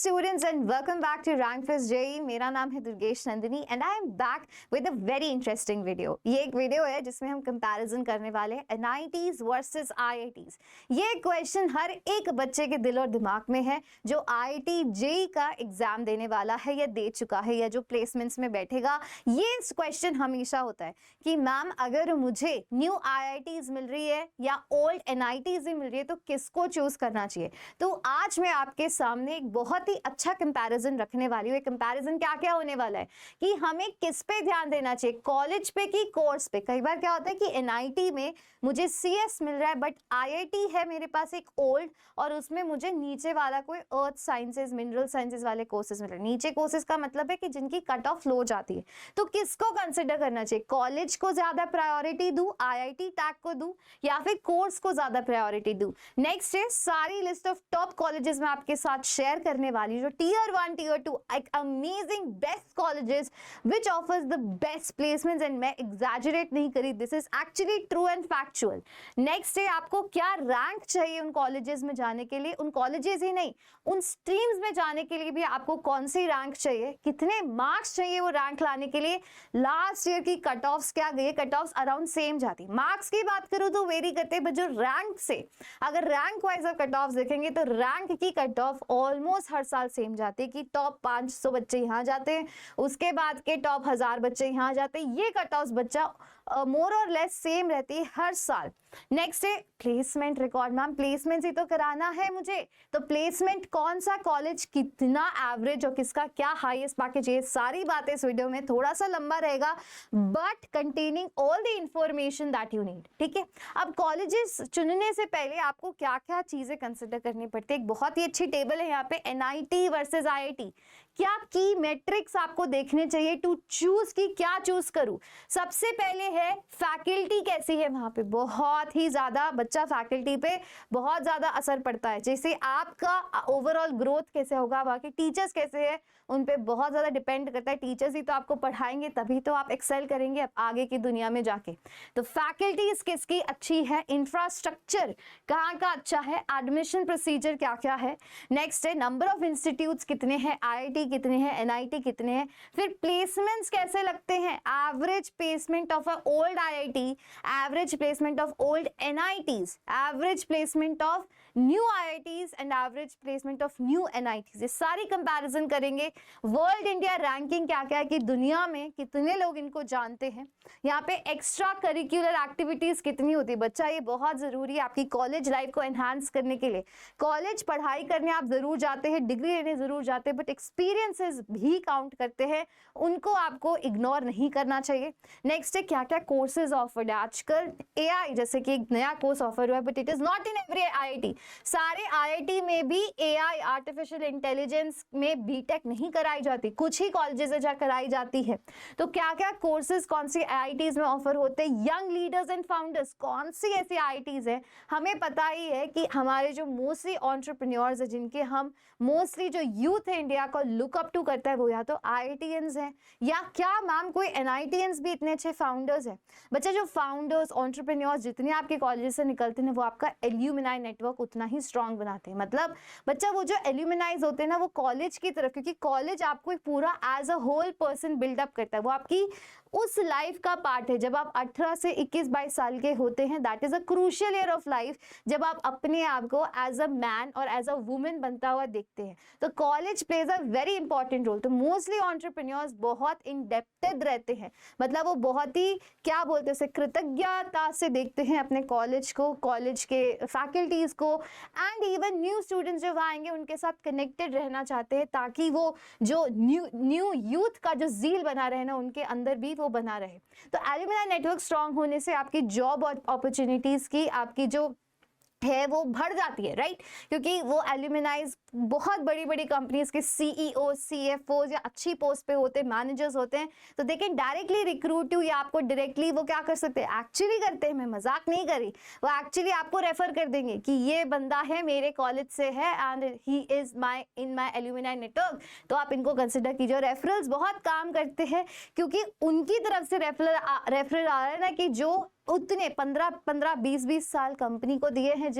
students and welcome back to Rank Fest JEE। मेरा नाम है Durgesh Nandini and I am back with a very interesting video। ये एक video है जिसमें हम कंपैरिजन करने वाले हैं NITs वर्सेस IITs। ये क्वेश्चन हर एक बच्चे के दिल और दिमाग में है जो IIT JEE का एग्जाम देने वाला है या दे चुका है या जो प्लेसमेंट्स में बैठेगा। ये क्वेश्चन हमेशा होता है कि मैम अगर मुझे न्यू IITs मिल रही है या ओल्ड NITs ही मिल रही है तो किसको चूज करना चाहिए। तो आज मैं आपके सामने एक बहुत ही अच्छा कंपैरिजन रखने वाली हूँ। कंपैरिजन क्या क्या होने वाला है कि हमें किस पे ध्यान देना चाहिए, कॉलेज पे कि कोर्स पे। कई बार क्या होता है कि NIT में मुझे CS मिल रहा है बट IIT है मेरे पास एक ओल्ड और उसमें मुझे नीचे वाला कोई अर्थ साइंसेज मिनरल साइंसेज वाले कोर्सेज मिल रहे हैं। नीचे कोर्सेज का मतलब है कि जिनकी कट ऑफ लो जाती है। तो किसको कंसिडर करना चाहिए, कॉलेज को ज्यादा प्रायोरिटी दूं, IIT टैग को दूं या फिर कोर्स को ज्यादा प्रायोरिटी दूं। नेक्स्ट है सारी लिस्ट ऑफ टॉप कॉलेजेस में आपके साथ शेयर करने वाली जो टियर 1 टियर 2 एक amazing best colleges which offers the best placements and मैं एग्जैजरेट नहीं करी, this is actually true and factual. Next है आपको क्या रैंक चाहिए उन कॉलेजेस में जाने के लिए, उन कॉलेजेस ही नहीं उन स्ट्रीम्स में जाने के लिए भी आपको कौन सी रैंक चाहिए, कितने मार्क्स चाहिए वो रैंक लाने के लिए। लास्ट ईयर की कट ऑफ्स क्या गई, कट ऑफ्स अराउंड सेम जाती। मार्क्स की बात करूं तो वेरी करते हैं बट जो रैंक से अगर रैंक वाइज आप कट ऑफ देखेंगे तो रैंक की कट ऑफ ऑलमोस्ट हर साल सेम जाती है कि टॉप 500 बच्चे यहाँ जाते हैं, उसके बाद के टॉप 1000 बच्चे यहाँ जाते हैं। ये कट ऑफ बच्चा मोर और लेस सेम रहती है हर साल। नेक्स्ट है प्लेसमेंट रिकॉर्ड। मैम प्लेसमेंट ही तो कराना है मुझे, तो प्लेसमेंट कौन सा कॉलेज कितना एवरेज और किसका क्या हाईएस्ट पैकेज, ये सारी बातें इस वीडियो में। थोड़ा सा लंबा रहेगा but containing all the information that you need. ठीक है, अब कॉलेजेस चुनने से पहले आपको क्या क्या चीजें कंसिडर करनी पड़ती है। एक बहुत ही अच्छी टेबल है यहाँ पे NIT वर्सेस IIT। क्या की मैट्रिक्स आपको देखने चाहिए टू चूज की क्या चूज करूं। सबसे पहले है फैकल्टी कैसी है, वहां पे बहुत ही ज्यादा बच्चा फैकल्टी पे बहुत ज्यादा असर पड़ता है। जैसे आपका ओवरऑल ग्रोथ कैसे होगा, वहां के टीचर्स कैसे है उन पे बहुत ज्यादा डिपेंड करता है। टीचर्स ही तो आपको पढ़ाएंगे तभी तो आप एक्सेल करेंगे आगे की दुनिया में जाके। तो फैकल्टीज किसकी अच्छी है, इंफ्रास्ट्रक्चर कहाँ का अच्छा है, एडमिशन प्रोसीजर क्या क्या है। नेक्स्ट है नंबर ऑफ इंस्टीट्यूट्स कितने हैं, IIT कितने हैं, NIT कितने हैं। फिर प्लेसमेंट्स कैसे लगते हैं, average placement of a old IIT, average placement of old NITs, average placement of new IITs and average placement of new NITs। ये सारी कंपैरिजन करेंगे। वर्ल्ड इंडिया रैंकिंग क्या क्या है कि दुनिया में कितने लोग इनको जानते हैं। यहाँ पे एक्स्ट्रा करिकुलर एक्टिविटीज कितनी होती है बच्चा, ये बहुत जरूरी है आपकी कॉलेज लाइफ को एनहांस करने के लिए। कॉलेज पढ़ाई करने आप जरूर जाते हैं, डिग्री लेने जरूर जाते हैं बट एक्सपीरियंसेस भी काउंट करते हैं, उनको आपको इग्नोर नहीं करना चाहिए। नेक्स्ट है क्या क्या कोर्सेज ऑफर्ड है। आजकल AI जैसे कि एक नया कोर्स ऑफर हुआ है but it is not in every IIT। सारे IIT में भी AI आर्टिफिशियल इंटेलिजेंस में BTech नहीं कराई जाती, कुछ ही कॉलेजेस जहाँ कराई जाती है। तो क्या क्या कोर्सेज कौन सी IITs में ऑफर होते हैं। यंग लीडर्स एंड फाउंडर्स कौन सी ऐसी IITs है, हमें पता ही है कि हमारे जो मोस्टली एंटरप्रेन्योर्स है जिनके हम मोस्टली जो यूथ है इंडिया को लुक अप टू करता है वो या तो IITians हैं या क्या मैम कोई NITians भी इतने अच्छे फाउंडर्स हैं। बच्चा जो फाउंडर्स एंटरप्रेन्योर्स जितने आपके कॉलेज से निकलते हैं वो आपका एल्यूमिनाई नेटवर्क उतना ही स्ट्रांग बनाते हैं। मतलब बच्चा वो जो एल्यूमिनाइज होते हैं ना वो कॉलेज की तरफ, क्योंकि कॉलेज आपको एक पूरा as a whole person build up करता है, वो आपकी उस लाइफ का पार्ट है। जब आप 18 से 21-22 साल के होते हैं that is a crucial year of life, जब आप अपने आप को एज अ मैन और एज अ वुमेन बनता हुआ देखते हैं। तो college plays a very important role. तो मोस्टली एंटरप्रेन्योर्स बहुत इंडेप्टेड रहते हैं, मतलब वो बहुत ही क्या बोलते हैं कृतज्ञता से देखते हैं अपने कॉलेज को, कॉलेज के फैकल्टीज को एंड इवन न्यू स्टूडेंट्स जो आएंगे उनके साथ कनेक्टेड रहना चाहते हैं ताकि वो जो न्यू यूथ का जो जील बना रहे ना उनके अंदर भी वो बना रहे। तो एल्यूमिनाई नेटवर्क स्ट्रांग होने से आपकी जॉब अपॉर्चुनिटीज की आपकी जो है वो बढ़ जाती है, राइट। क्योंकि वो एल्यूमिनाइज बहुत बड़ी बड़ी कंपनीज के CEO CFOs या अच्छी पोस्ट पे होते हैं, मैनेजर्स होते हैं, तो they can directly recruit you या आपको डायरेक्टली वो क्या कर सकते हैं, एक्चुअली करते हैं, मैं मजाक नहीं करी, वो एक्चुअली आपको रेफर कर देंगे कि ये बंदा है मेरे कॉलेज से है and he is in my alumni network, तो आप इनको कंसिडर कीजिए। रेफरल्स बहुत काम करते हैं क्योंकि उनकी तरफ से रेफरल आ रहा है ना कि जो उतने 15-20 साल कंपनी को दिए हैं,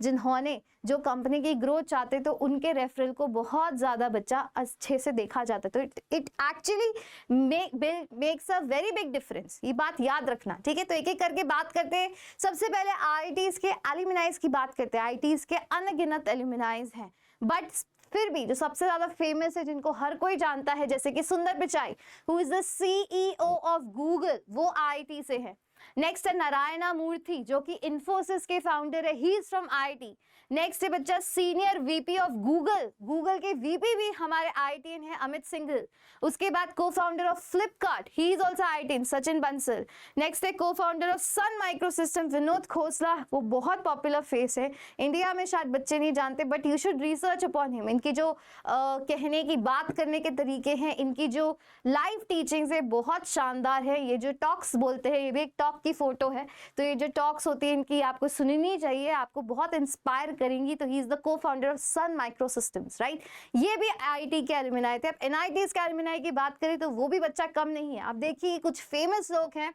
जिन्होंने जो कंपनी की ग्रोथ चाहते तो उनके रेफरल को बहुत ज़्यादा बच्चा अच्छे से देखा जाता है। तो it actually makes a very big difference, ये बात याद रखना, ठीक है। तो एक एक करके बात करते हैं। सबसे पहले आईआईटीज के एल्यूमिनाइज की बात करते हैं। आईआईटीज के अनगिनत एल्यूमिनाइज हैं, बट फिर भी जो सबसे ज्यादा फेमस है, जिनको हर कोई जानता है, जैसे कि सुंदर Pichai, who is the CEO of Google, वो आईआईटी से है। नेक्स्ट है नारायणा मूर्ति, जो कि इन्फोसिस के फाउंडर है, he is from IIT. Next है बच्चा senior VP of Google, Google के वीपी भी हमारे आईआईटीएन है, अमित सिंघल। उसके बाद co founder of Flipkart, he is also IITian, Sachin Bansal. Next है co founder of Sun Microsystem, Vinod Khosla, वो बहुत पॉपुलर फेस है, इंडिया में शायद बच्चे नहीं जानते, but you should research upon him. इनकी जो कहने की बात करने के तरीके हैं, इनकी जो लाइव टीचिंग्स है बहुत शानदार है। ये जो टॉक्स बोलते हैं, ये भी एक टॉक की फोटो है, तो ये जो टॉक्स होती है इनकी आपको सुननी चाहिए, आपको बहुत इंस्पायर करेंगी। तो he is the co founder of Sun Microsystems, right. ये भी आईआईटी के एल्यूमिनाई थे। अब एनआईटीज के एल्यूमिनाई की बात करें तो वो भी बच्चा कम नहीं है। आप देखिए कुछ फेमस लोग हैं।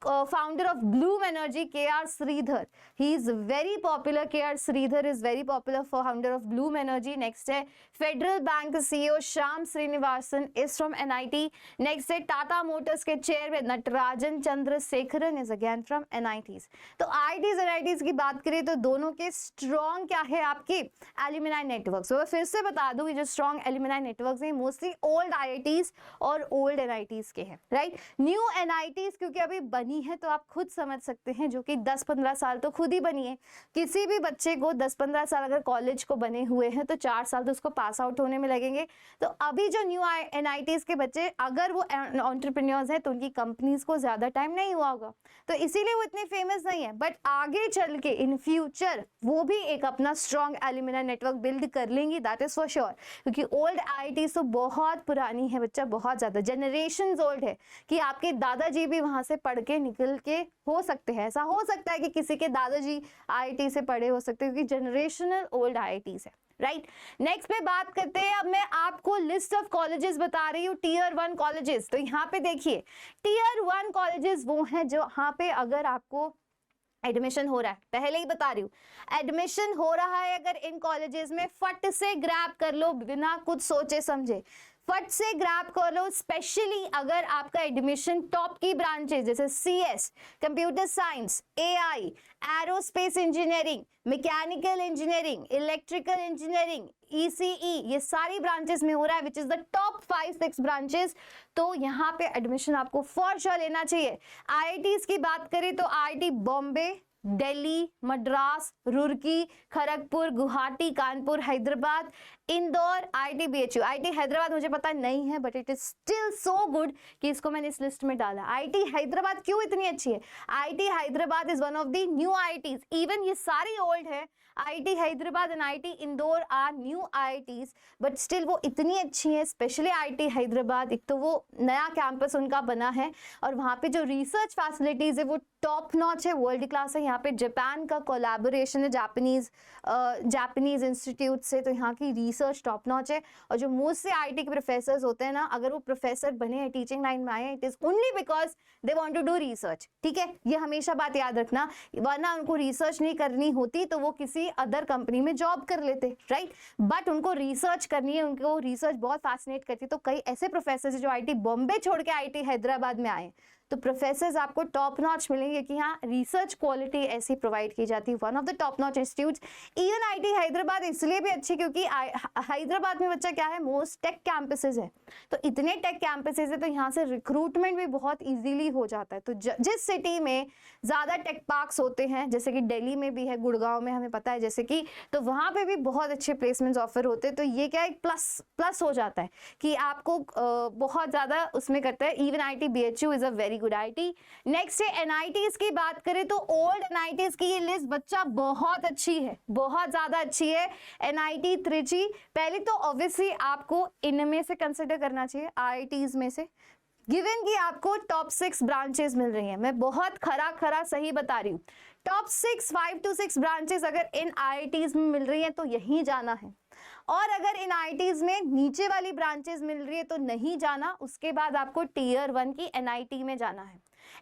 founder of Bloom Energy, KR Sridhar, he is very popular. KR Sridhar is very popular, founder of Bloom Energy. Next है Federal Bank CEO Shyam Srinivasan is from NIT. Next है Tata Motors के chairman Natarajan Chandrasekharan is again from NITs. तो IITs NITs की बात करें तो दोनों के strong क्या है आपके alumni networks। तो फिर से बता दूं, ये जो strong alumni networks हैं mostly old IITs और old NITs के हैं, right। New NITs क्योंकि अभी बनी है तो आप खुद समझ सकते हैं, जो कि 10-15 साल तो खुद ही बनी है। किसी भी बच्चे को 10-15 साल अगर कॉलेज को बने हुए हैं तो 4 साल तो उसको पास आउट होने में लगेंगे। तो अभी जो न्यू एनआईटीज के बच्चे अगर वो एंटरप्रेन्योर्स हैं तो उनकी कंपनीज को ज्यादा टाइम नहीं हुआ होगा, तो इसीलिए वो इतने फेमस नहीं है। बट आगे चल के इन फ्यूचर वो भी एक अपना स्ट्रॉन्ग एल्यूमिनाई नेटवर्क बिल्ड कर लेंगी, दैट इज फॉर श्योर। क्योंकि ओल्ड आईआईटी तो बहुत पुरानी है बच्चा, बहुत ज्यादा जनरेशन ओल्ड है, कि आपके दादाजी भी वहां से पढ़ के निकल के हो सकते हैं। ऐसा हो सकता है कि किसी के दादाजी आईआईटी से पढ़े हो सकते हैं, क्योंकि जनरेशनल ओल्ड आईआईटीज है, राइट। नेक्स्ट पे बात करते हैं। अब मैं आपको लिस्ट ऑफ कॉलेजेस बता रही हूँ, टियर 1 कॉलेजेस। तो यहाँ पे देखिए टियर 1 कॉलेजेस वो हैं जो यहाँ पे अगर आपको एडमिशन हो रहा है, पहले ही बता रही हूँ, एडमिशन हो रहा है अगर इन कॉलेजेस में, फट से ग्रैब कर लो बिना कुछ सोचे समझे, फट से ग्रैब कर लो। स्पेशली अगर आपका एडमिशन टॉप की ब्रांचेस जैसे CS, computer science, AI, aerospace engineering, mechanical engineering, electrical engineering, ECE, ये सारी ब्रांचेस में हो रहा है, which is the top 5-6 branches, तो यहाँ पे एडमिशन आपको फॉर श्योर लेना चाहिए। आईआईटीज की बात करें तो IIT Bombay, Delhi, Madras, Roorkee, Kharagpur, Guwahati, Kanpur, Hyderabad, Indore, IIT BHU. IIT Hyderabad मुझे पता नहीं है, but it is still so good कि इसको मैंने इस लिस्ट में डाला। आईआईटी हैदराबाद क्यों इतनी अच्छी है? IIT Hyderabad is one of the new IITs, even ये सारी ओल्ड है। IIT Hyderabad and IIT Indore are new IITs, but still वो इतनी अच्छी है। स्पेशली आईआईटी हैदराबाद, एक तो वो नया कैंपस उनका बना है और वहाँ पे जो रिसर्च फैसिलिटीज है वो टॉप नॉच है, वर्ल्ड क्लास है। यहाँ पे जापान का कोलैबोरेशन है जापानीज इंस्टीट्यूट से, तो यहाँ की रिसर्च टॉप नॉच है। और जो मोस्ट से आईआईटी के प्रोफेसर्स होते हैं ना, अगर वो प्रोफेसर बने हैं, टीचिंग लाइन में आए, it is only because they want to do research, ठीक है। ये हमेशा बात याद रखना, वरना उनको रिसर्च नहीं करनी होती तो वो किसी अदर कंपनी में जॉब कर लेते, राइट। बट उनको रिसर्च करनी है, उनको रिसर्च बहुत फैसिनेट करती है। तो कई ऐसे प्रोफेसर जो आईआईटी बॉम्बे छोड़ के आईआईटी हैदराबाद में आए, तो प्रोफेसर्स आपको टॉप नॉच मिलेंगे कि हाँ रिसर्च क्वालिटी ऐसी प्रोवाइड की जाती है। One of the top notch institutes. Even IIT Hyderabad इसलिए भी अच्छी क्योंकि हैदराबाद में बच्चा क्या है, मोस्ट टेक कैंपसेस है, तो इतने टेक कैंपसेस है तो यहाँ से रिक्रूटमेंट भी बहुत इजीली हो जाता है। तो जिस सिटी में ज़्यादा टेक पार्क्स होते हैं, जैसे कि दिल्ली में भी है, गुड़गांव में हमें पता है जैसे कि, तो वहाँ पे भी बहुत अच्छे प्लेसमेंट्स ऑफर होते हैं। तो ये क्या एक प्लस हो जाता है कि आपको बहुत ज़्यादा उसमें करता है। Even IIT BHU is a very good IIT. Next है एनआईटीज की बात करें तो ओल्ड एनआईटीज की ये लिस्ट बच्चा बहुत अच्छी है, बहुत ज्यादा अच्छी है। एनआईटी त्रिची, पहले तो ऑब्वियसली आपको इनमें से कंसिडर करना चाहिए आईआईटीज में से, गिवन कि आपको टॉप 6 ब्रांचेस मिल रही हैं। मैं बहुत खरा सही बता रही हूँ, टॉप 5 to 6 ब्रांचेस अगर इन आईआईटीज में मिल रही हैं तो यहीं जाना है। और अगर इन आईआईटीज में नीचे वाली ब्रांचेस मिल रही है तो नहीं जाना, उसके बाद आपको टियर 1 की एनआईटी में जाना है।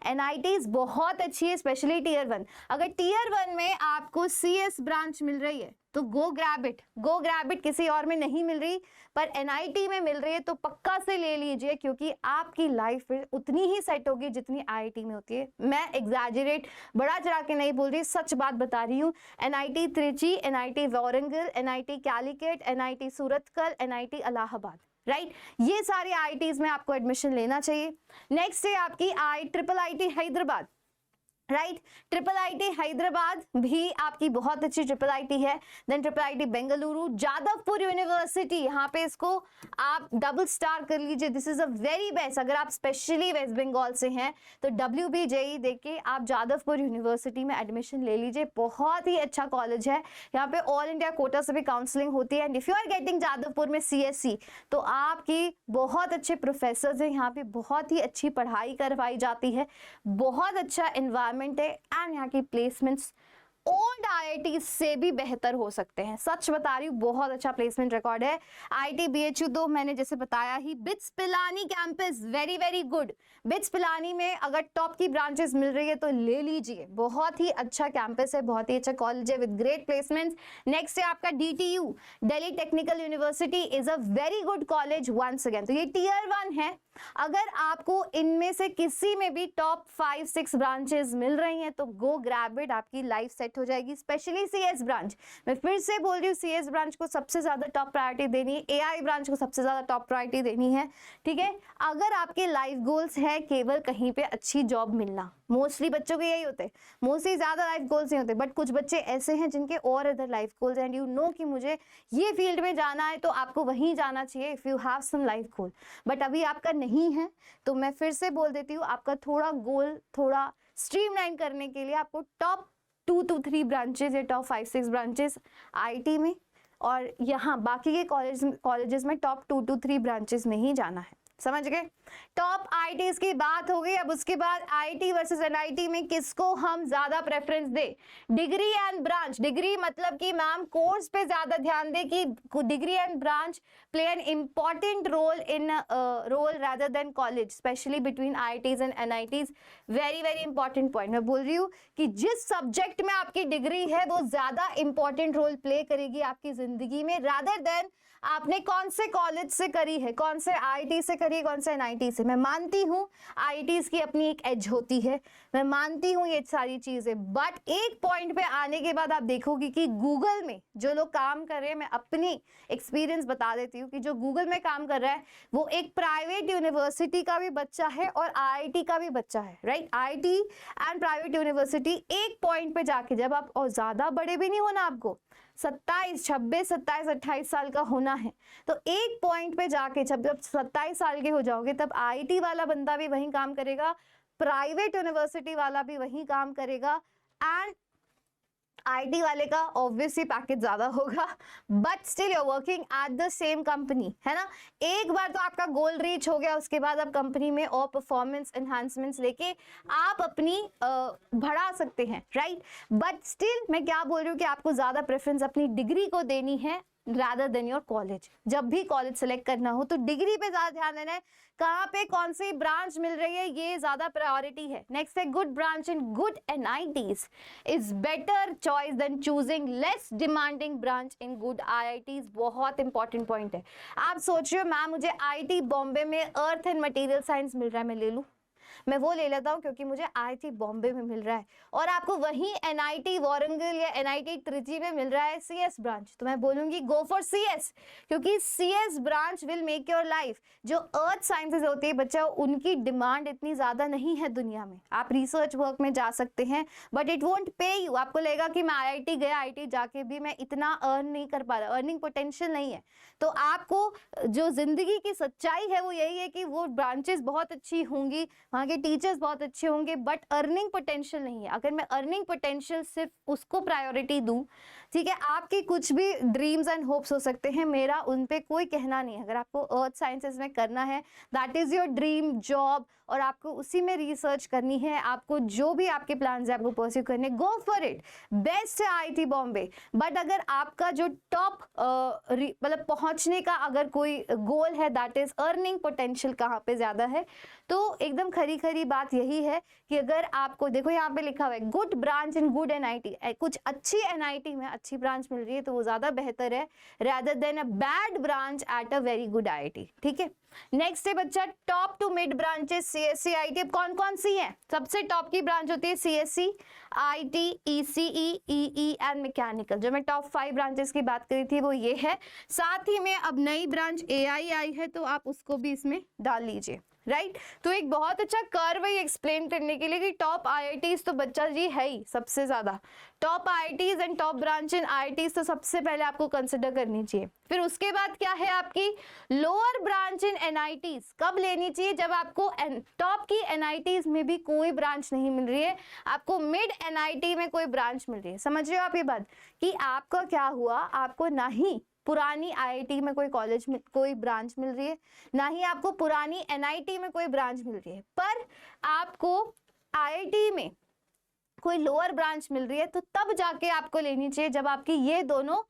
NITs बहुत अच्छी है, स्पेशली टीयर 1। अगर टीयर 1 में आपको CS ब्रांच मिल रही है तो गो ग्रैब इट, किसी और में नहीं मिल रही पर NIT में मिल रही है तो पक्का से ले लीजिए, क्योंकि आपकी लाइफ उतनी ही सेट होगी जितनी IIT में होती है। मैं एग्जैजरेट बढ़ा चढ़ा के नहीं बोल रही, सच बात बता रही हूँ। NIT Trichy, NIT Warangal, NIT Calicut, NIT Surathkal, NIT Allahabad, right ये सारे IITs में आपको एडमिशन लेना चाहिए। नेक्स्ट है आपकी IIT Hyderabad, right IIT Hyderabad भी आपकी बहुत अच्छी IIT है। Then IIT Bengaluru, Jadavpur university, यहाँ पे इसको आप डबल स्टार कर लीजिए, this is a very best. अगर आप स्पेशली वेस्ट बंगाल से हैं तो WBJE देके आप जादवपुर यूनिवर्सिटी में एडमिशन ले लीजिए, बहुत ही अच्छा कॉलेज है। यहाँ पे ऑल इंडिया कोटा से भी काउंसलिंग होती है and if you are getting Jadavpur में CSC तो आपकी बहुत अच्छे प्रोफेसर हैं, यहाँ पे बहुत ही अच्छी पढ़ाई करवाई जाती है, बहुत अच्छा एनवायरनमेंट है एंड यहाँ की प्लेसमेंट्स ओल्ड IIT से भी बेहतर हो सकते हैं। सच बता रही हूँ, बहुत अच्छा प्लेसमेंट रिकॉर्ड है। IIT BHU तो मैंने जैसे बताया ही। BITS Pilani campus very very good. BITS Pilani में अगर टॉप की ब्रांचेस मिल रही है तो ले लीजिए, बहुत ही अच्छा कैंपस है, बहुत ही अच्छा कॉलेज है विद ग्रेट प्लेसमेंट्स। नेक्स्ट है आपका DTU, Delhi technical university is a very good college once again. तो ये टीयर 1 है। अगर आपको इनमें से किसी में भी टॉप 5-6 ब्रांचेस मिल रही हैं तो गो ग्रैब इट, आपकी लाइफ सेट हो जाएगी। स्पेशली CS ब्रांच, मैं फिर से बोल रही हूँ, CS ब्रांच को सबसे ज्यादा टॉप प्रायोरिटी देनी है, AI ब्रांच को सबसे ज्यादा टॉप प्रायोरिटी देनी है, ठीक है। अगर आपके लाइफ गोल्स है केवल कहीं पे अच्छी जॉब मिलना, मोस्टली बच्चों के यही होते हैं, मोस्टली ज्यादा लाइफ गोल्स नहीं होते, बट कुछ बच्चे ऐसे हैं जिनके और other life goals and you know कि मुझे ये फील्ड में जाना है तो आपको वहीं जाना चाहिए if you have some life goal. But अभी आपका नहीं है तो मैं फिर से बोल देती हूँ, आपका थोड़ा गोल थोड़ा स्ट्रीमलाइन करने के लिए आपको टॉप 2 to 3 ब्रांचेस या टॉप 5-6 ब्रांचेस IIT में और यहाँ बाकी के कॉलेजेस में टॉप 2 to 3 ब्रांचेस में ही जाना है। समझ गए? टॉप IITs की बात हो गई। अब उसके बाद IIT वर्सेस NIT में किसको हम ज्यादा प्रेफरेंस दे? Degree and branch. डिग्री मतलब कि मैम कोर्स पे ज्यादा ध्यान दे कि degree and branch play an important role in role rather than college, specially between IITs and NITs। Very very important point. मैं बोल रही हूँ कि जिस सब्जेक्ट में आपकी डिग्री है वो ज्यादा इंपॉर्टेंट रोल प्ले करेगी आपकी जिंदगी में, रादर देन आपने कौन से कॉलेज से करी है, कौन से IIT से करी है, कौन से NIT से। मैं मानती हूँ IITs की अपनी एक एज होती है, मैं मानती हूँ ये सारी चीजें, बट एक पॉइंट पे आने के बाद आप देखोगे कि गूगल में जो लोग काम कर रहे हैं, मैं अपनी एक्सपीरियंस बता देती हूँ कि जो गूगल में काम कर रहा है वो एक प्राइवेट यूनिवर्सिटी का भी बच्चा है और IIT का भी बच्चा है, right. IIT and private university एक पॉइंट पे जाके, जब आप और ज्यादा बड़े भी नहीं होना, आपको 27, 26, 27, 28 साल का होना है, तो एक पॉइंट पे जाके जब 27 साल के हो जाओगे तब IIT वाला बंदा भी वहीं काम करेगा, प्राइवेट यूनिवर्सिटी वाला भी वहीं काम करेगा एंड IIT वाले का ऑब्वियसली पैकेज ज्यादा होगा, but still you are working at the same company, है ना। एक बार तो आपका गोल रीच हो गया, उसके बाद आप कंपनी में और परफॉर्मेंस एनहांसमेंट्स लेके आप अपनी बढ़ा सकते हैं, राइट। बट स्टिल मैं क्या बोल रही हूँ कि आपको ज्यादा प्रेफरेंस अपनी डिग्री को देनी है rather than your कॉलेज। जब भी कॉलेज सेलेक्ट करना हो तो डिग्री पे ज्यादा ध्यान देना है, कहाँ पे कौन सी ब्रांच मिल रही है, ये ज्यादा प्रायोरिटी है। नेक्स्ट है good branch in good NITs is better choice than choosing less demanding branch in good IITs। बहुत इंपॉर्टेंट पॉइंट है। आप सोच रहे हो मैम मुझे IIT बॉम्बे में अर्थ एंड मटेरियल साइंस मिल रहा है, मैं ले लूं, मैं वो ले लेता हूँ क्योंकि मुझे IIT बॉम्बे में मिल रहा है और आपको वहीं NIT वारंगल या NIT त्रिची में मिल रहा है CS ब्रांच, तो मैं बोलूंगी गो फॉर CS, क्योंकि CS branch will make your life. जो अर्थ साइंसेज होती है बच्चा, उनकी डिमांड इतनी ज्यादा नहीं है दुनिया में। आप रिसर्च वर्क में जा सकते हैं बट इट वोंट पे यू। आपको लगेगा कि मैं IIT गया, IIT जाके भी मैं इतना अर्न नहीं कर पा रहा, अर्निंग पोटेंशियल नहीं है। तो आपको जो जिंदगी की सच्चाई है वो यही है कि वो ब्रांचेस बहुत अच्छी होंगी, वहाँ के टीचर्स बहुत अच्छे होंगे, बट अर्निंग पोटेंशियल नहीं है। अगर मैं अर्निंग पोटेंशियल सिर्फ उसको प्रायोरिटी दूं, ठीक है, आपके कुछ भी ड्रीम्स एंड होप्स हो सकते हैं, मेरा उन पे कोई कहना नहीं है। अगर आपको अर्थ साइंसेज में करना है, that is your dream job और आपको उसी में रिसर्च करनी है, आपको जो भी आपके प्लान्स है आपको परस्यू करने, गो फॉर इट। बेस्ट है IIT बॉम्बे। बट अगर आपका जो टॉप मतलब पहुंचने का अगर कोई गोल है, दैट इज अर्निंग पोटेंशियल कहाँ पे ज्यादा है, तो एकदम खरीद खरी खरी बात यही है कि अगर आपको देखो यहाँ पे लिखा हुआ है good branch in good NIT, कुछ अच्छी एनआईटी में अच्छी ब्रांच मिल रही है तो वो ज्यादा बेहतर है rather than a bad branch at a very good IIT। ठीक है, नेक्स्ट है बच्चा top to mid branches CSC IIT। अब कौन कौन सी है? सबसे टॉप की ब्रांच होती है CSC IIT ECE EE and mechanical. जो मैं टॉप 5 ब्रांचेस की बात करी थी वो ये है। साथ ही में अब नई ब्रांच AI आई है तो आप उसको भी इसमें डाल लीजिए, राइट। तो एक बहुत अच्छा कर्व है एक्सप्लेन करने के लिए कि टॉप IITs तो बच्चा जी है ही सबसे ज्यादा, top IITs and top branch in IITs तो सबसे पहले आपको कंसिडर करनी चाहिए। फिर उसके बाद क्या है आपकी लोअर ब्रांच इन NITs। कब लेनी चाहिए? जब आपको टॉप की NITs में भी कोई ब्रांच नहीं मिल रही है, आपको मिड NIT में कोई ब्रांच मिल रही है। समझ रहे हो आप ये बात कि आपका क्या हुआ, आपको ना ही पुरानी IIT में कोई कॉलेज में कोई ब्रांच मिल रही है, ना ही आपको पुरानी NIT में कोई ब्रांच मिल रही है, पर आपको IIT में कोई लोअर ब्रांच मिल रही है तो तब जाके आपको लेनी चाहिए जब आपकी ये दोनों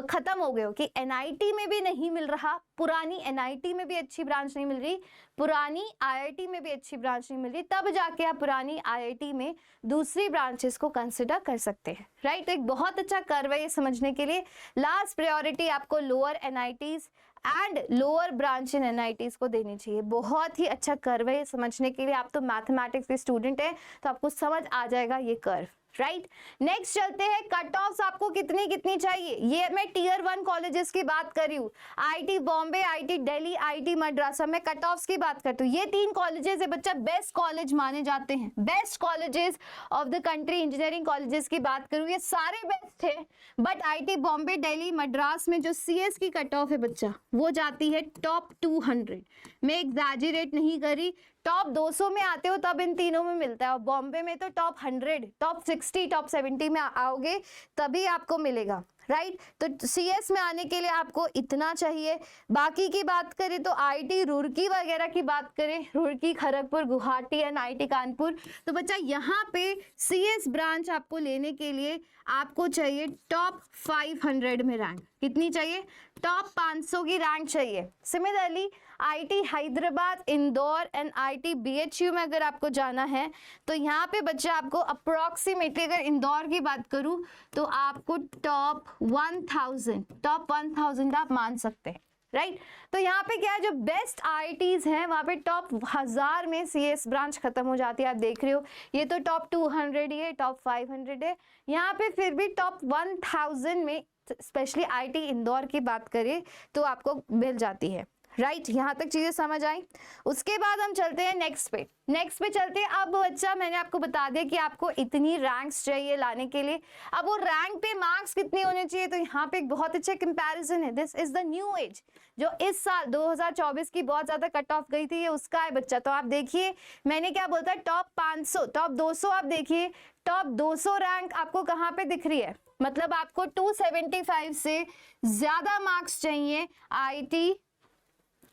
खत्म हो गए हो कि NIT में भी नहीं मिल रहा, पुरानी NIT में भी अच्छी ब्रांच नहीं मिल रही, पुरानी IIT में भी अच्छी ब्रांच नहीं मिल रही, तब जाके आप पुरानी IIT में दूसरी ब्रांचेस को कंसिडर कर सकते हैं, राइट। एक बहुत अच्छा कर्व है ये समझने के लिए। लास्ट प्रायोरिटी आपको lower NITs and lower branch in NITs को देनी चाहिए। बहुत ही अच्छा कर्व है ये समझने के लिए। आप तो मैथमेटिक्स के स्टूडेंट हैं तो आपको समझ आ जाएगा ये कर्व, राइट। नेक्स्ट चलते हैं कट ऑफ्स आपको कितनी कितनी चाहिए। ये मैं टियर 1 कॉलेजेस की बात कर रही हूँ, IIT Bombay, IIT Delhi, IIT Madras, मैं कट ऑफ्स की बात करती हूँ। ये 3 कॉलेजेस है बच्चा बेस्ट कॉलेज माने जाते हैं, best colleges of the country. Engineering colleges की बात करूँ ये सारे बेस्ट है, बट IIT बॉम्बे, दिल्ली, मद्रास में जो CS की कट ऑफ है बच्चा वो जाती है टॉप 200। मैं एग्जैजरेट नहीं करी, टॉप 200 में आते हो तब इन तीनों में मिलता है, और बॉम्बे में तो टॉप 100, टॉप 60, टॉप 70 में आओगे तभी आपको मिलेगा, राइट। तो CS में आने के लिए आपको इतना चाहिए। बाकी की बात करें तो IIT रुड़की वगैरह की बात करें, रुड़की, खड़गपुर, गुवाहाटी एंड IIT कानपुर, तो बच्चा यहाँ पे CS ब्रांच आपको लेने के लिए आपको चाहिए टॉप 500 में रैंक। कितनी चाहिए? टॉप 500 की रैंक चाहिए। Similarly IIT Hyderabad, Indore and IIT BHU में अगर आपको जाना है तो यहाँ पे बच्चा आपको अप्रोक्सीमेटली, अगर इंदौर की बात करूँ तो आपको टॉप 1000 आप मान सकते हैं, राइट। तो यहाँ पे क्या है, जो बेस्ट IITs हैं वहाँ पे टॉप 1000 में CS ब्रांच खत्म हो जाती है। आप देख रहे हो ये तो टॉप 200 ही है, टॉप 500 है, यहाँ पे फिर भी टॉप 1000 में स्पेशली IIT इंदौर की बात करें तो आपको मिल जाती है, राइट। यहाँ तक चीजें समझ आई। उसके बाद हम चलते हैं नेक्स्ट पे चलते हैं। अब बच्चा मैंने आपको बता दिया कि आपको इतनी रैंक्स चाहिए लाने के लिए, अब वो रैंक पे मार्क्स कितने होने चाहिए, तो यहाँ पे एक बहुत अच्छा कंपैरिजन है। This is the new age, जो इस साल 2024 की बहुत ज्यादा कट ऑफ गई थी, ये उसका है बच्चा। तो आप देखिए मैंने क्या बोलता है, टॉप 500, टॉप 200, आप देखिए टॉप 200 रैंक आपको कहाँ पे दिख रही है, मतलब आपको 275 से ज्यादा मार्क्स चाहिए IIT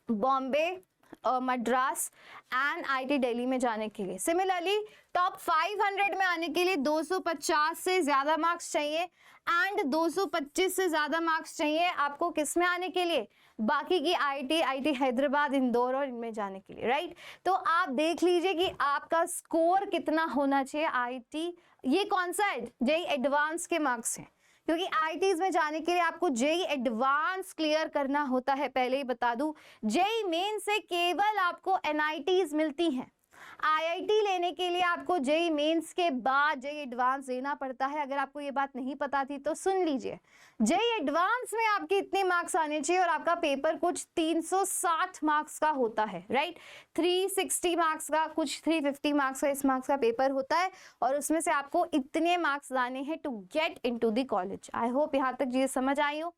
Bombay, Madras and IIT Delhi में जाने के लिए। सिमिलरली टॉप 500 में आने के लिए 250 से ज्यादा मार्क्स चाहिए एंड 225 से ज्यादा मार्क्स चाहिए आपको किस में आने के लिए, बाकी की IIT हैदराबाद, इंदौर और इनमें जाने के लिए, राइट। तो आप देख लीजिए कि आपका स्कोर कितना होना चाहिए IIT। ये कौन सा है? JEE एडवांस के मार्क्स हैं, क्योंकि IITs में जाने के लिए आपको JEE एडवांस क्लियर करना होता है। पहले ही बता दूं, JEE मेन से केवल आपको NITs मिलती हैं। IIT लेने के लिए आपको JEE मेंस के बाद JEE एडवांस देना पड़ता है। अगर आपको ये बात नहीं पता थी तो सुन लीजिए, JEE एडवांस में आपके इतने मार्क्स आने चाहिए और आपका पेपर कुछ 360 मार्क्स का होता है, राइट। 360 मार्क्स का, कुछ 350 मार्क्स का, इस मार्क्स का पेपर होता है और उसमें से आपको इतने मार्क्स लाने हैं to get into the college. I hope यहाँ तक ये समझ आई हो।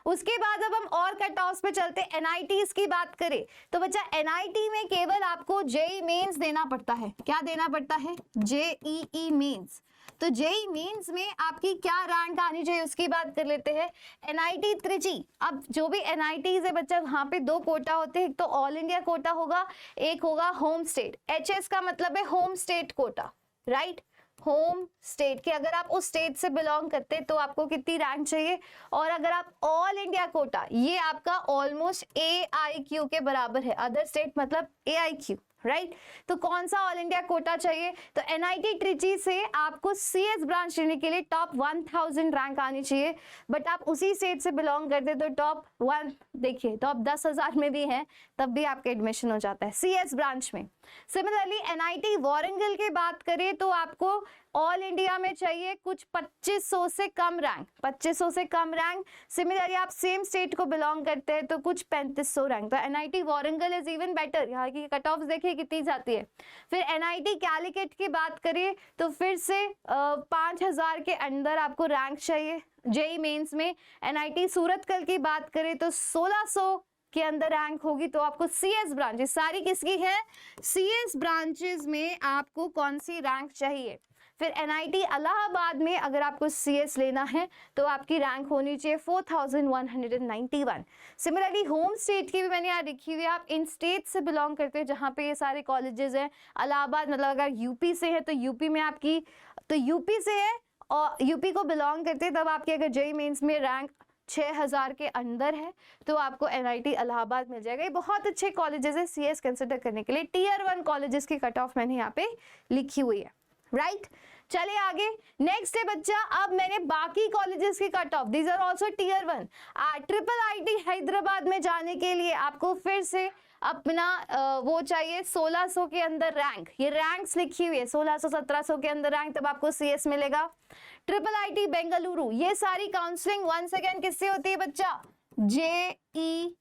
उसके बाद अब हम और कट ऑफ्स पे चलते हैं। NITs की बात करें तो बच्चा NIT में केवल आपको JEE मेंस देना पड़ता है। क्या देना पड़ता है? JEE mains. तो JEE मेंस में आपकी क्या रैंक आनी चाहिए उसकी बात कर लेते हैं। NIT त्रिची, अब जो भी NITs है बच्चा वहाँ पे 2 कोटा होते हैं, एक तो ऑल इंडिया कोटा होगा, एक होगा होम स्टेट। HS का मतलब है home state quota, right. Home state के अगर आप उस स्टेट से बिलोंग करते तो आपको कितनी रैंक चाहिए, और अगर आप ऑल इंडिया कोटा, ये आपका ऑलमोस्ट AIQ के बराबर है। अदर स्टेट मतलब AIQ, राइट तो कौन सा ऑल इंडिया कोटा चाहिए, तो एनआईटी ट्रिची से आपको सीएस ब्रांच लेने के लिए टॉप 1000 रैंक आनी चाहिए, बट आप उसी स्टेट से बिलोंग करते तो टॉप 1 देखिए टॉप 10,000 में भी है तब भी आपका एडमिशन हो जाता है सीएस ब्रांच में। सिमिलरली एनआईटी वारंगल की बात करें तो आपको ऑल इंडिया में चाहिए कुछ 2500 से कम रैंक, 2500 से कम रैंक। सिमिलरली आप सेम स्टेट को बिलोंग करते हैं तो कुछ 3500 रैंक, तो NIT Warangal is even better, यहाँ की कट ऑफ देखिए कितनी जाती है। फिर एनआईटी कैलिकट की बात करिए तो फिर से 5000 के अंदर आपको रैंक चाहिए जेई मेंस में। एनआईटी सूरतकल की बात करें तो 1600 के अंदर रैंक होगी, तो आपको सीएस ब्रांचेस सारी किसकी है, सीएस ब्रांचेस में आपको कौन सी रैंक चाहिए। फिर एनआईटी इलाहाबाद में अगर आपको सीएस लेना है तो आपकी रैंक होनी चाहिए 4191। सिमिलरली होम स्टेट की भी मैंने यहाँ लिखी हुई है, आप इन स्टेट से बिलोंग करते हैं जहाँ पे ये सारे कॉलेजेस हैं। इलाहाबाद मतलब अगर यूपी से है तो यूपी में आपकी, तो यूपी से है और यूपी को बिलोंग करते हैं तब आपकी अगर जेईई मेंस में रैंक 6000 के अंदर है तो आपको एनआईटी इलाहाबाद मिल जाएगा। ये बहुत अच्छे कॉलेजेस है सीएस कंसिडर करने के लिए। टियर 1 कॉलेजेस की कट ऑफ मैंने यहाँ पे लिखी हुई है, राइट। चलिए आगे, नेक्स्ट है बच्चा, अब मैंने बाकी कॉलेजेस की cut off, these are also tier 1। Triple IT Hyderabad में जाने के लिए आपको फिर से अपना वो चाहिए 1600 के अंदर रैंक, ये रैंक्स लिखी हुई है 1600 1700 के अंदर रैंक तब आपको सीएस मिलेगा। ट्रिपल आईटी बेंगलुरु, ये सारी काउंसलिंग वंस अगेन किससे होती है बच्चा, जेईई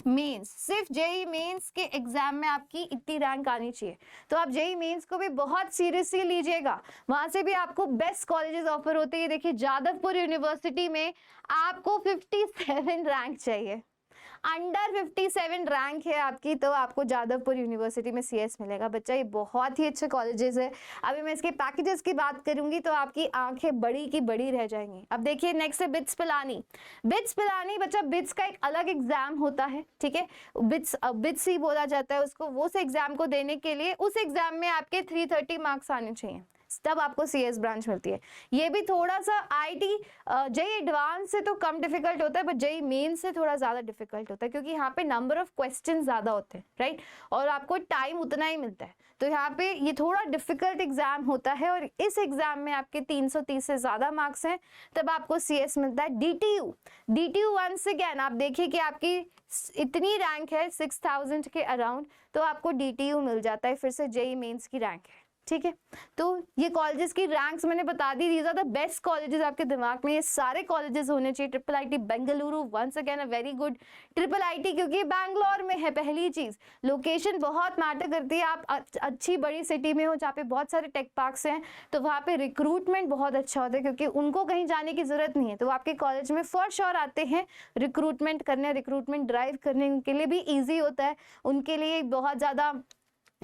मेंस, सिर्फ जेईई मेंस के एग्जाम में आपकी इतनी रैंक आनी चाहिए, तो आप जेईई मेंस को भी बहुत सीरियसली लीजिएगा, वहां से भी आपको बेस्ट कॉलेजेस ऑफर होते हैं। देखिए जादवपुर यूनिवर्सिटी में आपको 57 रैंक चाहिए, अंडर 57 रैंक है आपकी तो आपको जादवपुर यूनिवर्सिटी में सीएस मिलेगा। बच्चा ये बहुत ही अच्छे कॉलेजेस है। अभी मैं इसके पैकेजेस की बात करूंगी तो आपकी आंखें बड़ी की बड़ी रह जाएंगी। अब देखिए नेक्स्ट है बिट्स पिलानी। बिट्स पिलानी बच्चा, बिट्स का एक अलग एग्जाम होता है, ठीक है, बिट्स ही बोला जाता है उसको। वो उस एग्जाम को देने के लिए उस एग्जाम में आपके 330 मार्क्स आने चाहिए तब आपको सीएस ब्रांच मिलती है। ये भी थोड़ा सा आईटी जेईई एडवांस से तो कम डिफिकल्ट होता है, बट जेईई मेन से थोड़ा ज्यादा डिफिकल्ट होता है क्योंकि यहाँ पे नंबर ऑफ क्वेश्चन ज्यादा होते हैं, राइट, और आपको टाइम उतना ही मिलता है, तो यहाँ पे ये थोड़ा डिफिकल्ट एग्जाम होता है और इस एग्जाम में आपके 330 से ज्यादा मार्क्स हैं तब आपको सीएस मिलता है। डीटीयू वंस अगेन आप देखिए कि आपकी इतनी रैंक है 6000 के अराउंड तो आपको डीटीयू मिल जाता है, फिर से जेईई मेंस की रैंक है, ठीक है। तो ये कॉलेजेस की रैंक्स मैंने बता दी, these are the best colleges आपके दिमाग में ये सारे कॉलेजेस होने चाहिए। Triple IT Bengaluru once again a very good triple IT क्योंकि बैंगलोर में है। पहली चीज लोकेशन बहुत मैटर करती है, आप अच्छी बड़ी सिटी में हो जहाँ पे बहुत सारे टेक पार्क्स हैं तो वहाँ पे रिक्रूटमेंट बहुत अच्छा होता है क्योंकि उनको कहीं जाने की जरूरत नहीं है, तो आपके कॉलेज में फॉर श्योर आते हैं रिक्रूटमेंट करने, रिक्रूटमेंट ड्राइव करने के लिए भी ईजी होता है, उनके लिए बहुत ज्यादा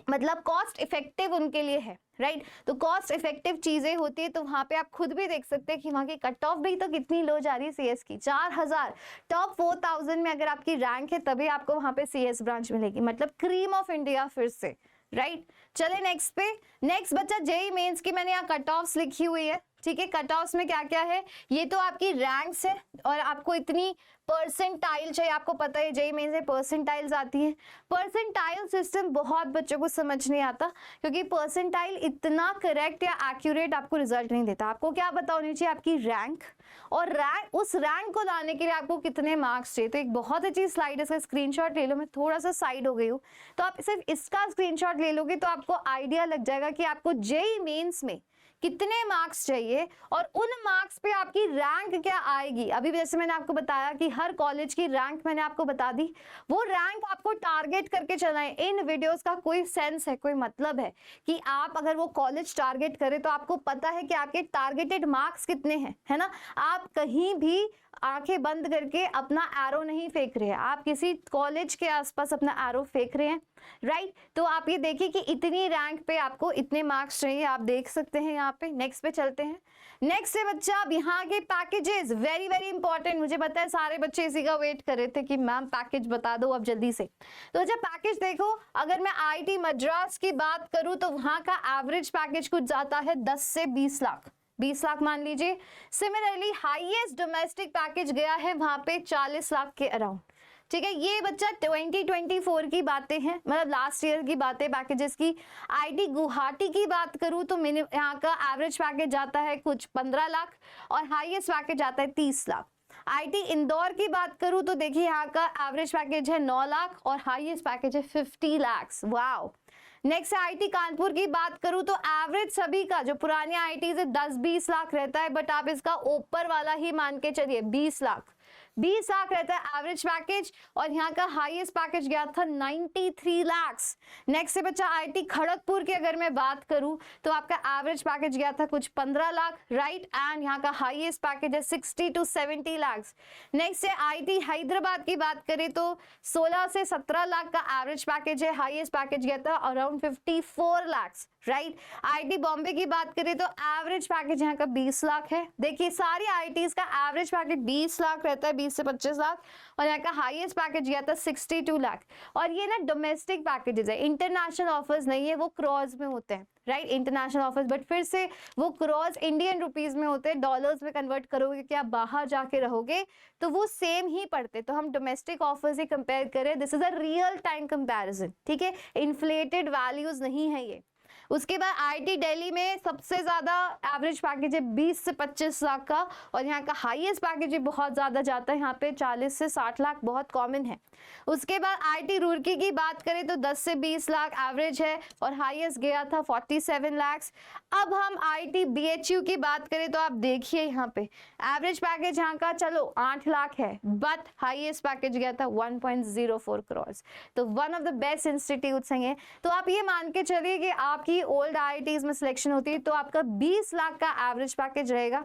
मतलब कॉस्ट इफेक्टिव उनके लिए है, राइट। तो कॉस्ट इफेक्टिव चीजें होती है तो वहां पे आप खुद भी देख सकते हैं कि वहां की कट ऑफ भी तो कितनी लो जा रही है सीएस की, 4000 टॉप 4000 में अगर आपकी रैंक है तभी आपको वहां पे सीएस ब्रांच मिलेगी, मतलब क्रीम ऑफ इंडिया फिर से, राइट। चले नेक्स्ट पे, नेक्स्ट बच्चा जेईई मेंस की मैंने यहाँ कट ऑफ्स लिखी हुई है, ठीक है। कट ऑफ्स में क्या क्या है, ये तो आपकी रैंक्स है और आपको इतनी परसेंटाइल चाहिए, आपको पता है जेईई मेंस में परसेंटाइल्स आती हैं। परसेंटाइल सिस्टम बहुत बच्चों को समझ नहीं आता क्योंकि परसेंटाइल इतना करेक्ट या एक्यूरेट आपको रिजल्ट नहीं देता। आपको क्या पता होनी चाहिए, आपकी रैंक, और रैंक उस रैंक को लाने के लिए आपको कितने मार्क्स चाहिए। तो एक बहुत अच्छी स्लाइड है, इसका स्क्रीनशॉट ले लो, मैं थोड़ा सा साइड हो गई हूँ, तो आप सिर्फ इसका स्क्रीनशॉट ले लोगे तो आपको आइडिया लग जाएगा कि आपको जेईई मेंस में कितने मार्क्स चाहिए और उन मार्क्स पे आपकी रैंक क्या आएगी। अभी जैसे मैंने आपको बताया कि हर कॉलेज की रैंक मैंने आपको बता दी, वो रैंक आपको टारगेट करके चलना है। इन वीडियोस का कोई सेंस है, कोई मतलब है कि आप अगर वो कॉलेज टारगेट करें तो आपको पता है कि आपके टारगेटेड मार्क्स कितने हैं, है ना। आप कहीं भी आंखें बंद करके अपना एरो नहीं फेंक रहे हैं, आप किसी कॉलेज के आसपास अपना एरो फेंक रहे हैं, राइट। तो आप ये देखिए कि इतनी रैंक पे आपको इतने मार्क्स चाहिए, आप देख सकते हैं यहाँ पे। नेक्स्ट पे चलते हैं। नेक्स्ट है बच्चा, अब यहाँ के पैकेजेस वेरी वेरी इंपॉर्टेंट। मुझे पता है सारे बच्चे इसी का वेट कर रहे थे कि मैम पैकेज बता दो अब जल्दी से। तो जब पैकेज देखो, अगर मैं आईआईटी मद्रास की बात करूँ तो वहाँ का एवरेज पैकेज कुछ जाता है 10 से 20 लाख, 20 लाख मान लीजिए। सिमिलरली हाईएस्ट डोमेस्टिक पैकेज गया है वहां पे 40 लाख के अराउंड। ठीक है, ये बच्चा 2024 की बातें हैं, मतलब लास्ट ईयर की बातें पैकेजेस की। आईटी गुवाहाटी की बात करूं तो यहाँ का एवरेज पैकेज जाता है कुछ 15 लाख और हाईएस्ट पैकेज आता है 30 लाख। आईटी इंदौर की बात करूं तो देखिए यहाँ का एवरेज पैकेज है 9 लाख और हाईएस्ट पैकेज है 50 lakh. Wow. Next IT Kanpur की बात करूं तो एवरेज सभी का जो पुरानी आईटी से 10-20 लाख रहता है, बट आप इसका ऊपर वाला ही मान के चलिए 20 लाख रहता है एवरेज पैकेज, और यहाँ का हाईएस्ट पैकेज गया था 93 लाख। नेक्स्ट है बच्चा आईटी खड़गपुर की अगर मैं बात करूं तो आपका एवरेज पैकेज गया था कुछ 15 लाख, राइट, एंड यहाँ का हाईएस्ट पैकेज है 60 to 70 लाख। नेक्स्ट है आईटी हैदराबाद की बात करें तो 16 से 17 लाख का एवरेज पैकेज है, हाईएस्ट पैकेज गया था around 54 lakh, right. IT Bombay की बात करें तो एवरेज पैकेज यहाँ का 20 लाख है। देखिए सारी आईटीज का एवरेज पैकेज 20 लाख रहता है, 20 से 25 लाख, और यहाँ का हाईएस्ट पैकेज गया था 62 लाख। और ये ना डोमेस्टिक पैकेजेस है, इंटरनेशनल ऑफर्स नहीं है, वो क्रॉस में होते हैं, राइट, इंटरनेशनल ऑफर्स, बट फिर से वो क्रॉस इंडियन रुपीज में होते हैं, डॉलर्स में कन्वर्ट करोगे कि आप बाहर जाके रहोगे तो वो सेम ही पड़ते, तो हम डोमेस्टिक ऑफर्स ही कंपेयर करें। This is a real time comparison, ठीक है, इन्फ्लेटेड वैल्यूज नहीं है ये। उसके बाद आईटी दिल्ली में सबसे ज्यादा एवरेज पैकेज है 20 से 25 लाख का, और यहाँ का हाईएस्ट पैकेज भी बहुत ज्यादा जाता है, यहाँ पे 40 से 60 लाख बहुत कॉमन है। उसके बाद आईटी रुड़की की बात करें तो 10 से 20 लाख एवरेज है और हाईएस्ट गया था 47 लाख। अब हम आईटी बीएचयू की बात करें तो आप देखिए यहाँ पे एवरेज पैकेज यहाँ का चलो 8 लाख है, बट हाईएस्ट पैकेज गया था 1.04 करोड़। तो one of the best institutes हैं। तो आप ये मान के चलिए कि आपकी ओल्ड आईआईटीज में सिलेक्शन होती है तो आपका 20 लाख का एवरेज पैकेज रहेगा,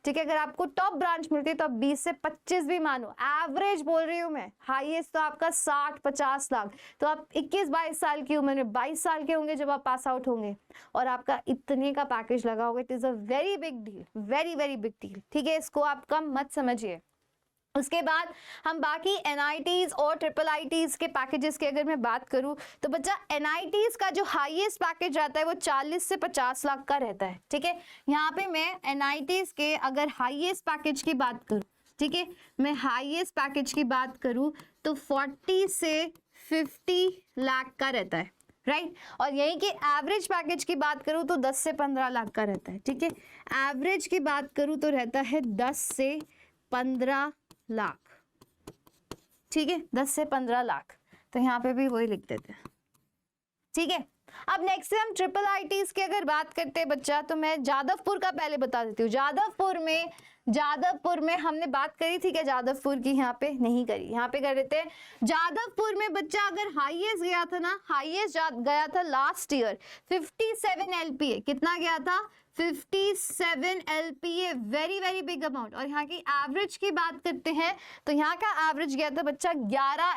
ठीक है। अगर आपको टॉप ब्रांच मिलती है तो आप 20 से 25 भी मानो, एवरेज बोल रही हूं मैं, हाईएस्ट तो आपका 60-50 लाख। तो आप 21-22 साल की उम्र में 22 साल के होंगे जब आप पास आउट होंगे और आपका इतने का पैकेज लगा होगा। It is a very big deal, very very big deal, ठीक है, इसको आप कम मत समझिए। उसके बाद हम बाकी एनआईटीज और ट्रिपल आईटीज के पैकेजेस की अगर मैं बात करूं तो बच्चा एनआईटीज का जो हाईएस्ट पैकेज रहता है वो 40 से 50 लाख का रहता है, ठीक है। यहाँ पे मैं एनआईटीज के अगर हाईएस्ट पैकेज की बात करूं, ठीक है, मैं हाईएस्ट पैकेज की बात करूं तो 40 से 50 लाख का रहता है, राइट। और यही कि एवरेज पैकेज की बात करूं तो 10 से 15 लाख का रहता है, ठीक है। एवरेज की बात करूं तो रहता है 10 से 15 लाख, ठीक है, 10 से 15 लाख। तो यहाँ पे भी वही लिख देते हैं, ठीक है। अब नेक्स्ट से हम ट्रिपल आईटीज की अगर बात करते हैं बच्चा, तो मैं जादवपुर का पहले बता देती हूँ। जादवपुर में हमने बात करी थी क्या जादवपुर की? यहाँ पे नहीं करी, यहाँ पे कर देते हैं। जादवपुर में बच्चा अगर हाईएस्ट गया था ना, हाईएस्ट गया था लास्ट ईयर 57 LPA। कितना गया था? 57 LPA, very very big amount. और यहाँ की एवरेज की बात करते हैं तो यहाँ का एवरेज गया था बच्चा 11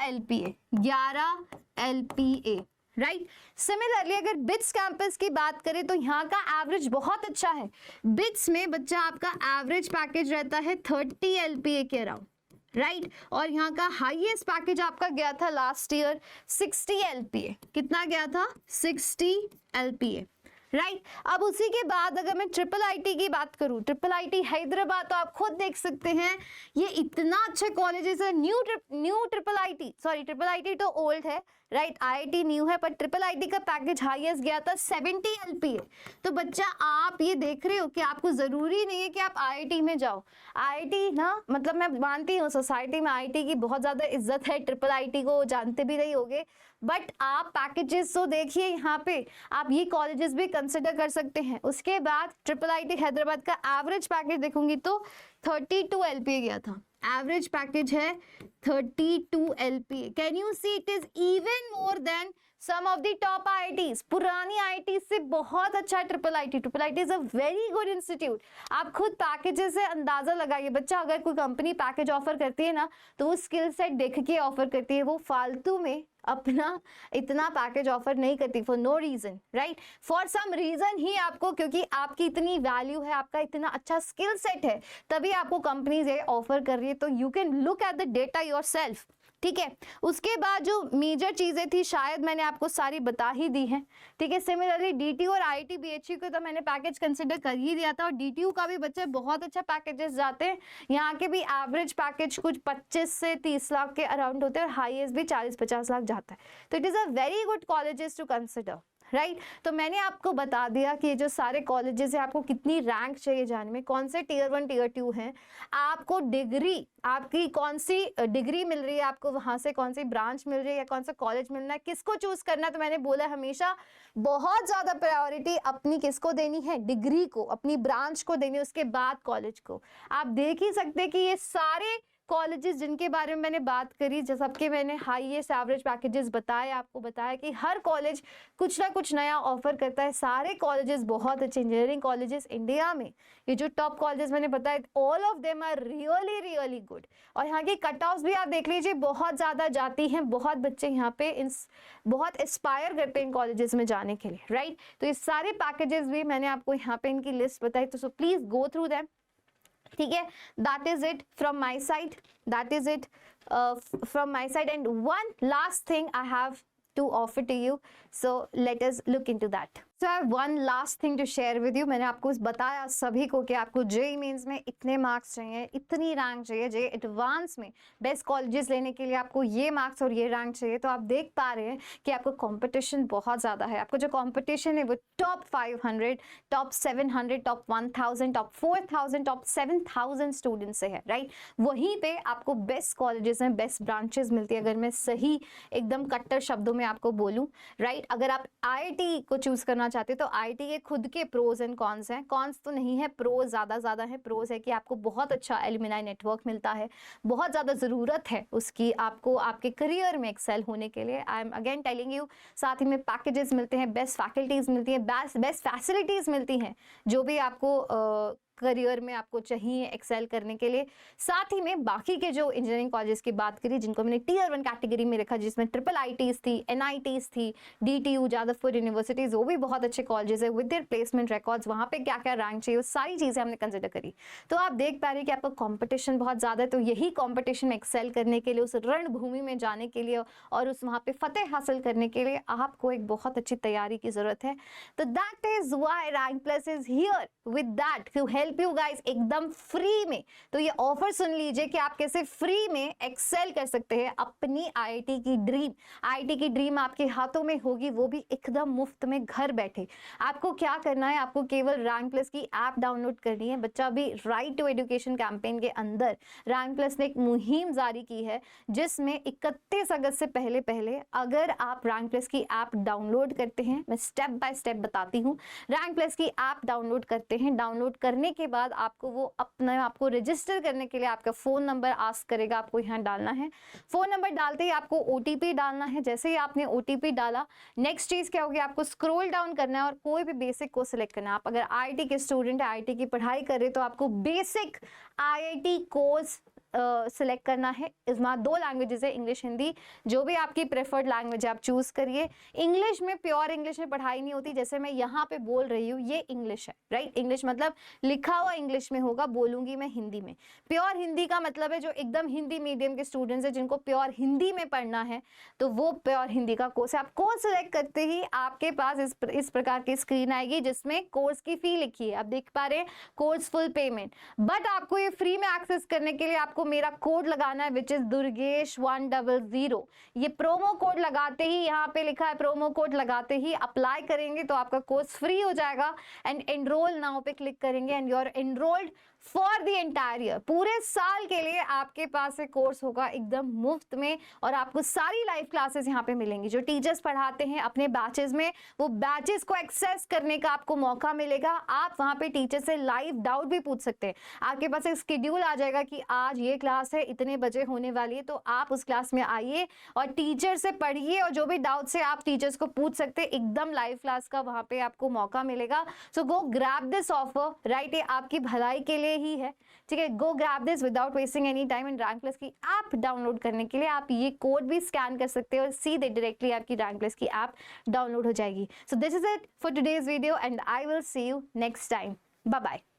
LPA, राइट। सिमिलरली अगर बिट्स कैंपस की बात करें तो यहाँ का एवरेज बहुत अच्छा है। बिट्स में बच्चा आपका एवरेज पैकेज रहता है 30 LPA के अराउंड, राइट। और यहाँ का हाईएस्ट पैकेज आपका गया था लास्ट ईयर 60 LPA। कितना गया था? 60 LPA, राइट। अब उसी के बाद अगर मैं ट्रिपल आईटी की बात करूं, ट्रिपल आईटी हैदराबाद, तो आप खुद देख सकते हैं ये इतना अच्छा कॉलेजेस है। New triple IT, sorry triple IT तो ओल्ड है, राइट, आईआईटी न्यू है, पर ट्रिपल आईटी का पैकेज हाईएस्ट गया था 70 LPA। तो बच्चा आप ये देख रहे हो कि आपको जरूरी नहीं है कि आप आईआईटी में जाओ। आईआईटी ना, मतलब मैं मानती हूँ सोसाइटी में आईआईटी की बहुत ज्यादा इज्जत है, ट्रिपल आईटी को जानते भी नहीं होगे, बट आप पैकेजेस तो देखिए यहाँ पे, आप ये कॉलेजेस भी कंसिडर कर सकते हैं। उसके बाद ट्रिपल आईटी हैदराबाद का एवरेज पैकेज देखूंगी तो 32 LPA गया था। एवरेज पैकेज है 32 LPA। Can you see it is even more than some of the top IITs. पुरानी आईआईटी से बहुत अच्छा है triple IT. Triple IT is a very good institute. आप खुद पैकेजेस से अंदाजा लगाइए बच्चा, अगर कोई कंपनी पैकेज ऑफर करती है ना तो वो स्किल सेट देख के ऑफर करती है, वो फालतू में अपना इतना पैकेज ऑफर नहीं करती for no reason, right, for some reason ही आपको, क्योंकि आपकी इतनी वैल्यू है, आपका इतना अच्छा स्किल सेट है, तभी आपको कंपनीज ये ऑफर कर रही है। तो you can look at the data yourself, ठीक है। उसके बाद जो मेजर चीज़ें थी शायद मैंने आपको सारी बता ही दी हैं, ठीक है। सिमिलरली डीटीयू और आईआईटी बीएचयू को तो मैंने पैकेज कंसिडर कर ही दिया था, और डीटीयू का भी बच्चे बहुत अच्छा पैकेजेस जाते हैं। यहाँ के भी एवरेज पैकेज कुछ 25 से 30 लाख के अराउंड होते हैं, और हाईएस्ट भी 40-50 लाख जाता है। तो it is a very good colleges to consider, right. तो मैंने आपको बता दिया कि ये जो सारे कॉलेजेस हैं, आपको कितनी रैंक चाहिए जानने में, कौन से टीयर 1 टीयर 2 हैं, आपको डिग्री, आपकी कौन सी डिग्री मिल रही है, आपको वहाँ से कौन सी ब्रांच मिल रही है, या कौन सा कॉलेज मिलना है, किसको चूज करना है। तो मैंने बोला हमेशा बहुत ज़्यादा प्रायोरिटी अपनी किसको देनी है, डिग्री को, अपनी ब्रांच को देनी है, उसके बाद कॉलेज को। आप देख ही सकते हैं कि ये सारे कॉलेजेस जिनके बारे में मैंने बात करी, जो सबके मैंने हाईएस्ट एवरेज पैकेजेस बताए, आपको बताया कि हर कॉलेज कुछ ना कुछ नया ऑफर करता है। सारे कॉलेजेस बहुत अच्छे इंजीनियरिंग कॉलेजेस इंडिया में, ये जो टॉप कॉलेजेस मैंने बताए, all of them are really really good. और यहाँ की कट ऑफ्स भी आप देख लीजिए, बहुत ज़्यादा जाती हैं, बहुत बच्चे यहाँ पे बहुत एस्पायर करते हैं इन कॉलेजेस में जाने के लिए, राइट। तो ये सारे पैकेजेस भी मैंने आपको यहाँ पे इनकी लिस्ट बताई, तो so please go through them, ठीक है। That is it from my side, that is it from my side. And one last thing I have to offer to you, so let us look into that. So I have one last thing to share with you. मैंने आपको बताया सभी को कि आपको JEE mains में इतने marks चाहिए, इतनी रैंक चाहिए, जेईई एडवांस में बेस्ट कॉलेजेस लेने के लिए आपको ये मार्क्स और ये रैंक चाहिए। तो आप देख पा रहे हैं कि आपको कंपटीशन बहुत ज़्यादा है। आपको जो कंपटीशन है वो top 500, top 700, top 1000, top 4000, top 7000 students से है, राइट। वहीं पे आपको बेस्ट कॉलेजेस में बेस्ट ब्रांचेस मिलती है, अगर मैं सही एकदम कट्टर शब्दों में आपको बोलूं, राइट। अगर आप आईआईटी को चूज करना चाहते हो तो आईआईटी के खुद के प्रोज एंड कॉन्स हैं। कॉन्स तो नहीं है, प्रोज ज़्यादा है। प्रोज है कि आपको बहुत अच्छा एलुमनाई नेटवर्क मिलता है, बहुत ज़्यादा ज़रूरत है उसकी आपको आपके करियर में एक्सेल होने के लिए। I am again telling you, साथ ही में पैकेजेस मिलते हैं, बेस्ट फैकल्टीज मिलती है, बेस्ट फैसिलिटीज़ मिलती हैं, जो भी आपको करियर में आपको चाहिए एक्सेल करने के लिए। साथ ही में बाकी के जो इंजीनियरिंग कॉलेजेस की बात करी, जिनको मैंने टीयर 1 कैटेगरी में रखा, जिसमें ट्रिपल आईटीज थी, एनआईटीज थी, डीटीयू, जादवपुर यूनिवर्सिटीज, वो भी बहुत अच्छे कॉलेजेस है विद देयर प्लेसमेंट रिकॉर्ड्स। वहाँ पे क्या क्या रैंक चाहिए, वो सारी चीज़ें हमने कंसिडर करी। तो आप देख पा रहे हैं कि आपका कॉम्पिटिशन बहुत ज़्यादा है। तो यही कॉम्पिटिशन में एक्सेल करने के लिए, उस रणभूमि में जाने के लिए और उस वहाँ पे फतेह हासिल करने के लिए आपको एक बहुत अच्छी तैयारी की ज़रूरत है। तो that is why rank plus is here with that to help you guys एकदम फ्री में। तो ये ऑफर सुन लीजिए कि आप कैसे फ्री में एक्सेल कर सकते हैं अपनी आईआईटी की ड्रीम। आईआईटी की ड्रीम आपके हाथों में होगी, वो भी एकदम मुफ्त में घर बैठे। आपको क्या करना है, आपको केवल रैंक प्लस की ऐप डाउनलोड करनी है। बच्चा भी राइट टू एजुकेशन कैंपेन के अंदर रैंक प्लस ने एक मुहिम जारी की है, जिसमें 31 अगस्त से पहले अगर आप रैंक प्लस की ऐप डाउनलोड करते हैं, मैं स्टेप बाय स्टेप बताती हूँ। रैंक प्लस की ऐप डाउनलोड करते हैं, डाउनलोड करने के बाद आपको वो आपको रजिस्टर करने के लिए आपका फ़ोन नंबर आस्क करेगा, आपको यहाँ डालना है। फ़ोन नंबर डालते ही आपको OTP डालना है। जैसे ही आपने OTP डाला, नेक्स्ट चीज़ क्या होगी, आपको स्क्रॉल डाउन करना है और कोई भी बेसिक को सिलेक्ट करना है। आप अगर आईआईटी के स्टूडेंट है, आईआईटी की पढ़ाई कर रहे, तो आपको बेसिक आईआईटी कोर्स सिलेक्ट करना है। इसमें 2 लैंग्वेजेस है, इंग्लिश हिंदी, जो भी आपकी प्रेफर्ड लैंग्वेज है आप चूज करिए। इंग्लिश में प्योर इंग्लिश में पढ़ाई नहीं होती, जैसे मैं यहाँ पे बोल रही हूँ, ये इंग्लिश है, राइट। इंग्लिश मतलब लिखा हुआ इंग्लिश में होगा, बोलूंगी मैं हिंदी में। प्योर हिंदी का मतलब है जो एकदम हिंदी मीडियम के स्टूडेंट्स है, जिनको प्योर हिंदी में पढ़ना है, तो वो प्योर हिंदी का कोर्स है। आप कोर्स सिलेक्ट करते ही आपके पास इस प्रकार की स्क्रीन आएगी, जिसमें कोर्स की फी लिखी है, आप देख पा रहे हैं, कोर्स फुल पेमेंट। बट आपको ये फ्री में एक्सेस करने के लिए आपको मेरा कोड लगाना है, विच इज दुर्गेश 100। ये प्रोमो कोड लगाते ही, यहाँ पे लिखा है प्रोमो कोड लगाते ही अप्लाई करेंगे तो आपका कोर्स फ्री हो जाएगा। एंड एनरोल नाउ पे क्लिक करेंगे and you are enrolled for the entire year. पूरे साल के लिए आपके पास एक कोर्स होगा एकदम मुफ्त में, और आपको सारी लाइव क्लासेस यहाँ पे मिलेंगी। जो टीचर्स पढ़ाते हैं अपने बैचेस में, वो बैचेस को एक्सेस करने का आपको मौका मिलेगा। आप वहाँ पे टीचर से लाइव डाउट भी पूछ सकते हैं। आपके पास एक शेड्यूल आ जाएगा कि आज ये क्लास है, इतने बजे होने वाली है, तो आप उस क्लास में आइए और टीचर से पढ़िए, और जो भी डाउट से आप टीचर्स को पूछ सकते हैं, एकदम लाइव क्लास का वहाँ पे आपको मौका मिलेगा। So go grab this offer, right. ये आपकी भलाई के लिए ही है, ठीक है। Go grab this without wasting any time. And rank plus की ऐप डाउनलोड करने के लिए आप ये कोड भी स्कैन कर सकते हो और सीधे डायरेक्टली आपकी रैंक प्लस की ऐप डाउनलोड हो जाएगी। So this is it for today's video and I will see you next time. Bye bye.